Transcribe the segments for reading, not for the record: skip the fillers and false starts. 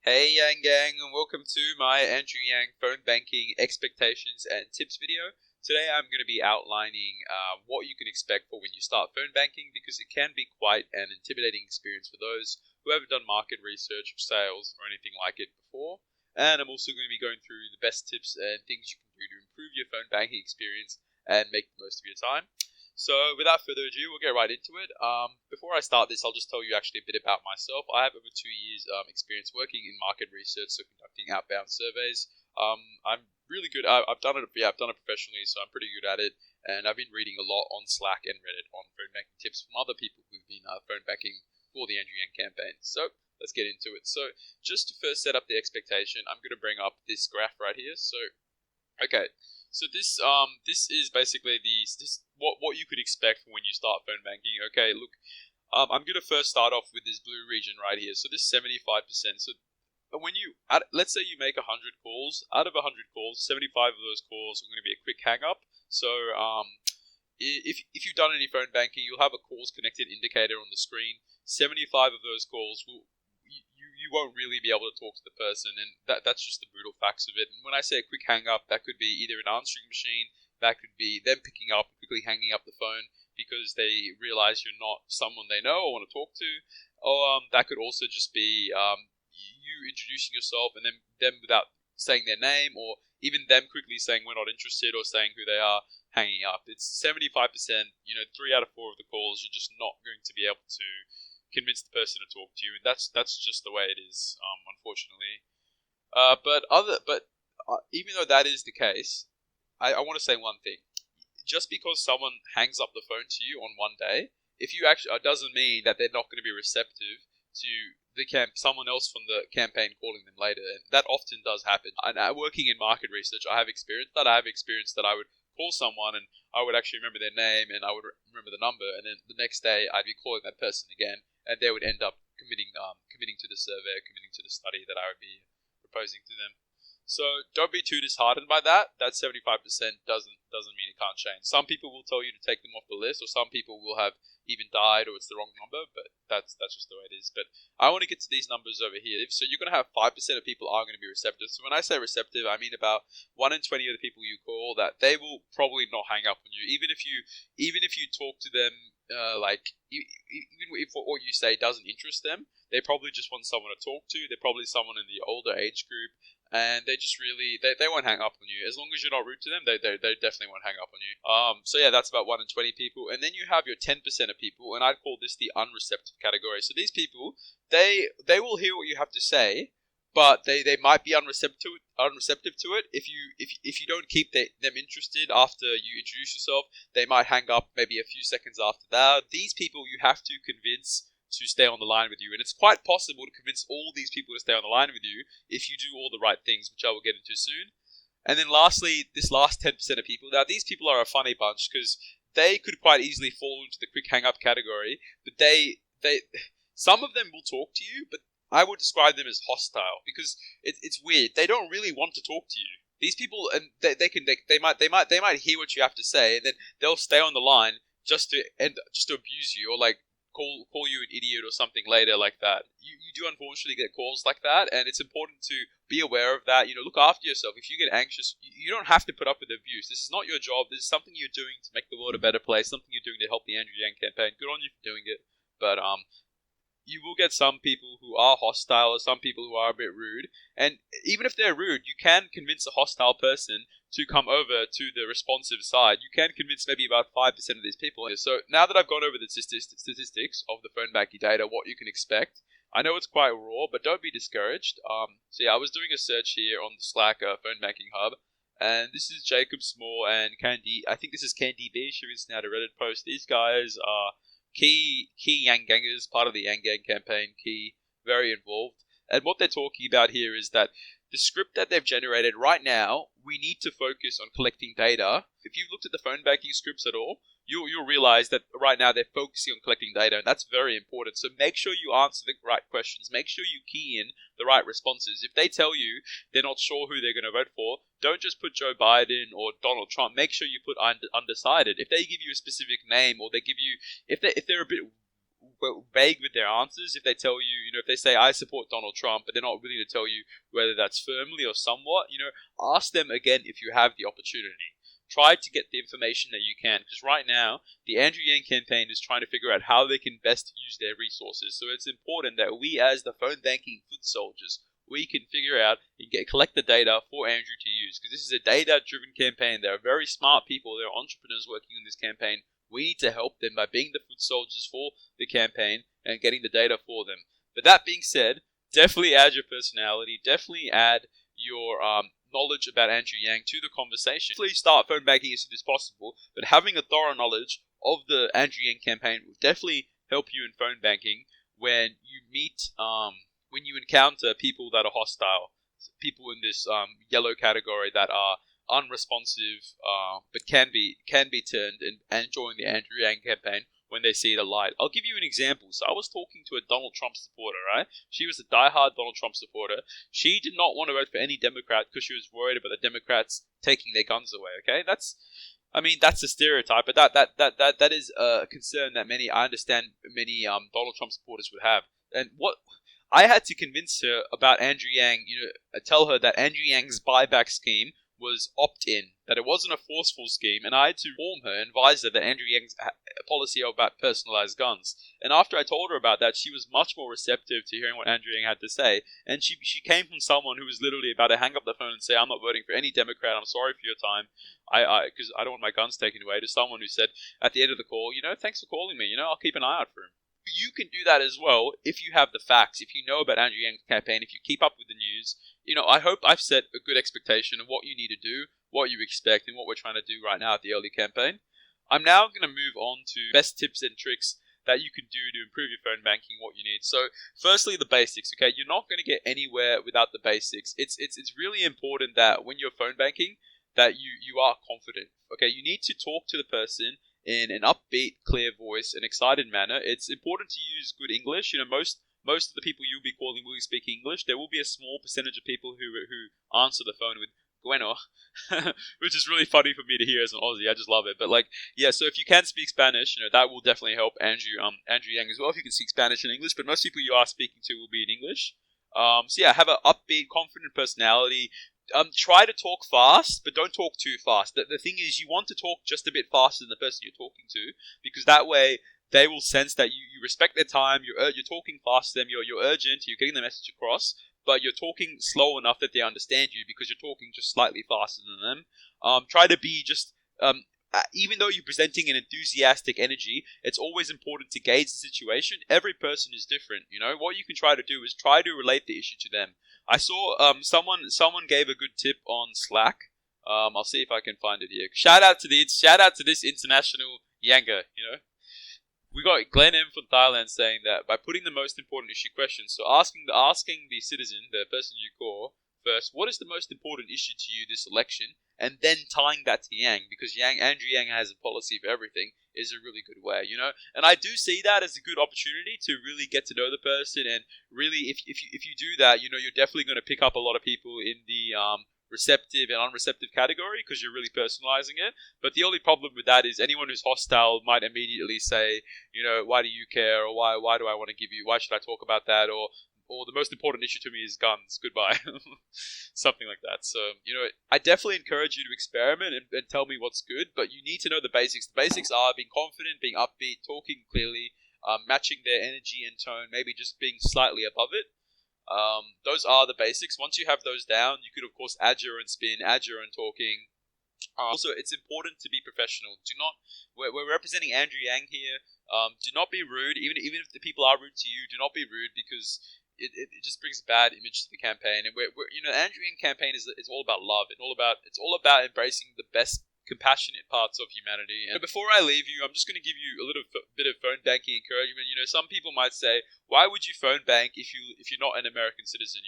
Hey Yang Gang, and welcome to my Andrew Yang phone banking expectations and tips video. Today I'm going to be outlining what you can expect for when you start phone banking, because it can be quite an intimidating experience for those who haven't done market research or sales or anything like it before. And I'm also going to be going through the best tips and things you can do to improve your phone banking experience and make the most of your time. So without further ado, we'll get right into it. Before I start this, I'll just tell you actually a bit about myself. I have over 2 years experience working in market research, so conducting outbound surveys. I'm really good. I've done it. Yeah, I've done it professionally, so I'm pretty good at it. And I've been reading a lot on Slack and Reddit on phone banking tips from other people who've been phone banking for the Andrew Yang campaign. So let's get into it. So just to first set up the expectation, I'm going to bring up this graph right here. So okay, so this is basically what you could expect when you start phone banking. Okay, look, I'm gonna first start off with this blue region right here. So this 75%. So when let's say you make 100 calls, out of 100 calls, 75 of those calls are going to be a quick hang up. So if you've done any phone banking, you'll have a calls connected indicator on the screen. 75 of those calls will you won't really be able to talk to the person, and that's just the brutal facts of it. And when I say a quick hang up, that could be either an answering machine, that could be them picking up and quickly hanging up the phone because they realize you're not someone they know or want to talk to, or that could also just be you introducing yourself and then them without saying their name, or even them quickly saying we're not interested or saying who they are, hanging up. It's 75%. 3 out of 4 of the calls you're just not going to be able to convince the person to talk to you, and that's just the way it is, unfortunately. But even though that is the case, I want to say one thing. Just because someone hangs up the phone to you on one day, if you actually doesn't mean that they're not going to be receptive to someone else from the campaign calling them later, and that often does happen. And working in market research, I have experienced that. I would call someone and I would actually remember their name and I would remember the number, and then the next day I'd be calling that person again, and they would end up committing to the survey, committing to the study that I would be proposing to them. So don't be too disheartened by that. That 75% doesn't mean it can't change. Some people will tell you to take them off the list, or some people will have even died, or it's the wrong number. But that's just the way it is. But I want to get to these numbers over here. So you're going to have 5% of people are going to be receptive. So when I say receptive, I mean about 1 in 20 of the people you call that they will probably not hang up on you, even if you talk to them. Even if what you say doesn't interest them, they probably just want someone to talk to. They're probably someone in the older age group, and they just really they won't hang up on you as long as you're not rude to them. They definitely won't hang up on you. So yeah, that's about 1 in 20 people, and then you have your 10% of people, and I'd call this the unreceptive category. So these people, they will hear what you have to say, but they might be unreceptive to it. If you don't keep them interested after you introduce yourself, they might hang up maybe a few seconds after that. These people you have to convince to stay on the line with you, and it's quite possible to convince all these people to stay on the line with you if you do all the right things, which I will get into soon. And then lastly, this last 10% of people. Now these people are a funny bunch because they could quite easily fall into the quick hang up category, but they some of them will talk to you, but I would describe them as hostile because it's weird. They don't really want to talk to you. These people, and they might hear what you have to say, and then they'll stay on the line just to abuse you, or like call you an idiot or something later like that. You do unfortunately get calls like that, and it's important to be aware of that. Look after yourself. If you get anxious, you don't have to put up with abuse. This is not your job. This is something you're doing to make the world a better place. Something you're doing to help the Andrew Yang campaign. Good on you for doing it. But you will get some people who are hostile, or some people who are a bit rude. And even if they're rude, you can convince a hostile person to come over to the responsive side. You can convince maybe about 5% of these people. So now that I've gone over the statistics of the phone banking data, what you can expect, I know it's quite raw, but don't be discouraged. So yeah, I was doing a search here on the Slack phone banking hub, and this is Jacob Small and Candy. I think this is Candy B. She recently had a Reddit post. These guys are key Yang Gangers, part of the Yang Gang campaign, very involved. And what they're talking about here is that the script that they've generated right now, we need to focus on collecting data. If you've looked at the phone banking scripts at all, you'll realize that right now they're focusing on collecting data, and that's very important. So make sure you answer the right questions. Make sure you key in the right responses. If they tell you they're not sure who they're going to vote for, don't just put Joe Biden or Donald Trump. Make sure you put undecided. If they give you a specific name, or they give you, if they're a bit vague with their answers. If they tell you, if they say, I support Donald Trump, but they're not willing to tell you whether that's firmly or somewhat, ask them again if you have the opportunity. Try to get the information that you can, because right now, the Andrew Yang campaign is trying to figure out how they can best use their resources. So it's important that we, as the phone banking foot soldiers, we can figure out and collect the data for Andrew to use, because this is a data-driven campaign. There are very smart people, there are entrepreneurs working on this campaign. We need to help them by being the foot soldiers for the campaign and getting the data for them. But that being said, definitely add your personality, definitely add your knowledge about Andrew Yang to the conversation. Please start phone banking as soon as possible, but having a thorough knowledge of the Andrew Yang campaign will definitely help you in phone banking when you meet, when you encounter people that are hostile, people in this yellow category that are unresponsive, but can be turned and join the Andrew Yang campaign when they see the light. I'll give you an example. So I was talking to a Donald Trump supporter, right? She was a diehard Donald Trump supporter. She did not want to vote for any Democrat because she was worried about the Democrats taking their guns away. Okay, that's a stereotype, but that is a concern that I understand many Donald Trump supporters would have. And what I had to convince her about Andrew Yang, tell her that Andrew Yang's buyback scheme was opt-in, that it wasn't a forceful scheme, and I had to inform her and advise her that Andrew Yang's policy about personalized guns. And after I told her about that, she was much more receptive to hearing what Andrew Yang had to say, and she came from someone who was literally about to hang up the phone and say, I'm not voting for any Democrat, I'm sorry for your time, because I don't want my guns taken away, to someone who said at the end of the call, thanks for calling me, I'll keep an eye out for him. You can do that as well if you have the facts, if you know about Andrew Yang's campaign, if you keep up with the news. I hope I've set a good expectation of what you need to do, what you expect, and what we're trying to do right now at the early campaign. I'm now going to move on to best tips and tricks that you can do to improve your phone banking, what you need. So, firstly, the basics, okay? You're not going to get anywhere without the basics. It's really important that when you're phone banking, that you are confident, okay? You need to talk to the person in an upbeat, clear voice, an excited manner. It's important to use good English. Most of the people you'll be calling will speak English. There will be a small percentage of people who answer the phone with bueno, which is really funny for me to hear as an Aussie. I just love it. But so if you can speak Spanish, that will definitely help Andrew Yang as well. If you can speak Spanish and English, but most people you are speaking to will be in English. Have an upbeat, confident personality. Try to talk fast, but don't talk too fast. The thing is, you want to talk just a bit faster than the person you're talking to, because that way they will sense that you respect their time. You're talking fast to them. You're urgent. You're getting the message across, but you're talking slow enough that they understand you because you're talking just slightly faster than them. Try to be just even though you're presenting an enthusiastic energy, it's always important to gauge the situation. Every person is different. What you can try to do is try to relate the issue to them. I saw someone gave a good tip on Slack. I'll see if I can find it here. Shout out to this international Yanga. We got Glenn M from Thailand saying that by putting the most important issue questions, so asking the citizen, the person you call first, what is the most important issue to you this election, and then tying that to Yang, because Andrew Yang has a policy for everything, is a really good way, And I do see that as a good opportunity to really get to know the person, and really, if you do that, you're definitely going to pick up a lot of people in the receptive and unreceptive category because you're really personalizing it. But the only problem with that is anyone who's hostile might immediately say, why do you care, or why do I want to give you, why should I talk about that, or the most important issue to me is guns, goodbye. Something like that. So, I definitely encourage you to experiment and tell me what's good, but you need to know the basics. The basics are being confident, being upbeat, talking clearly, matching their energy and tone, maybe just being slightly above it. Those are the basics. Once you have those down, you could, of course, add your own spin, add your own talking. Also, it's important to be professional. We're representing Andrew Yang here. Do not be rude. Even if the people are rude to you, do not be rude, because it just brings a bad image to the campaign. And we're the Andrew Yang campaign is all about love. It's all about embracing the best compassionate parts of humanity. And before I leave you, I'm just going to give you a little bit of phone banking encouragement. Some people might say, why would you phone bank if you're not an American citizen,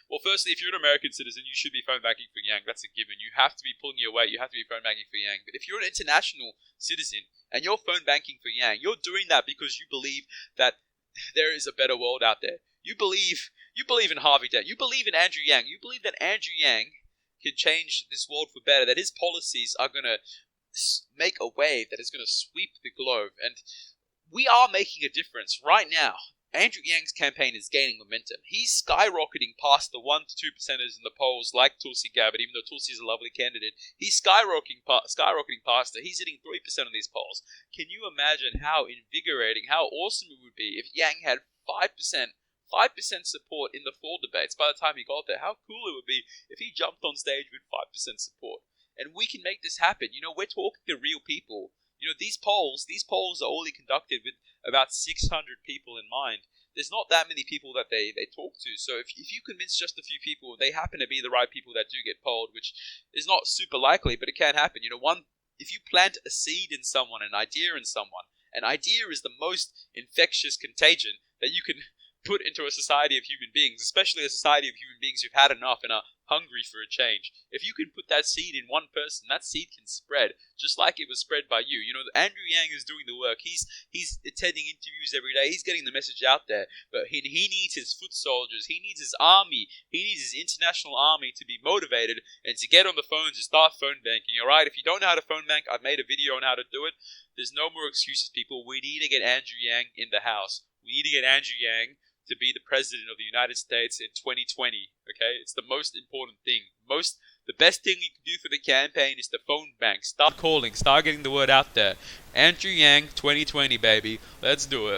Well, firstly, if you're an American citizen, you should be phone banking for Yang. That's a given. You have to be pulling your weight. You have to be phone banking for Yang. But if you're an international citizen and you're phone banking for Yang, you're doing that because you believe that there is a better world out there. You believe in Harvey Dent. You believe in Andrew Yang. You believe that Andrew Yang can change this world for better, that his policies are going to make a wave that is going to sweep the globe. And we are making a difference right now. Andrew Yang's campaign is gaining momentum. He's skyrocketing past the 1 to 2%ers in the polls, like Tulsi Gabbard, even though Tulsi is a lovely candidate. He's skyrocketing past her. He's hitting 3% of these polls. Can you imagine how invigorating, how awesome it would be if Yang had 5% support in the fall debates by the time he got there? How cool it would be if he jumped on stage with 5% support. And we can make this happen. We're talking to real people. These polls are only conducted with about 600 people in mind. There's not that many people that they talk to. So if you convince just a few people, they happen to be the right people that do get polled, which is not super likely, but it can happen. If you plant a seed in someone, an idea in someone, an idea is the most infectious contagion that you can put into a society of human beings, especially a society of human beings who've had enough and are hungry for a change. If you can put that seed in one person, that seed can spread, just like it was spread by you. Andrew Yang is doing the work. He's attending interviews every day. He's getting the message out there. But he needs his foot soldiers. He needs his army. He needs his international army to be motivated and to get on the phones and start phone banking. All right? If you don't know how to phone bank, I've made a video on how to do it. There's no more excuses, people. We need to get Andrew Yang in the house. We need to get Andrew Yang to be the president of the United States in 2020, okay? It's the most important thing. The best thing you can do for the campaign is to phone bank. Start calling. Start getting the word out there. Andrew Yang 2020, baby. Let's do it.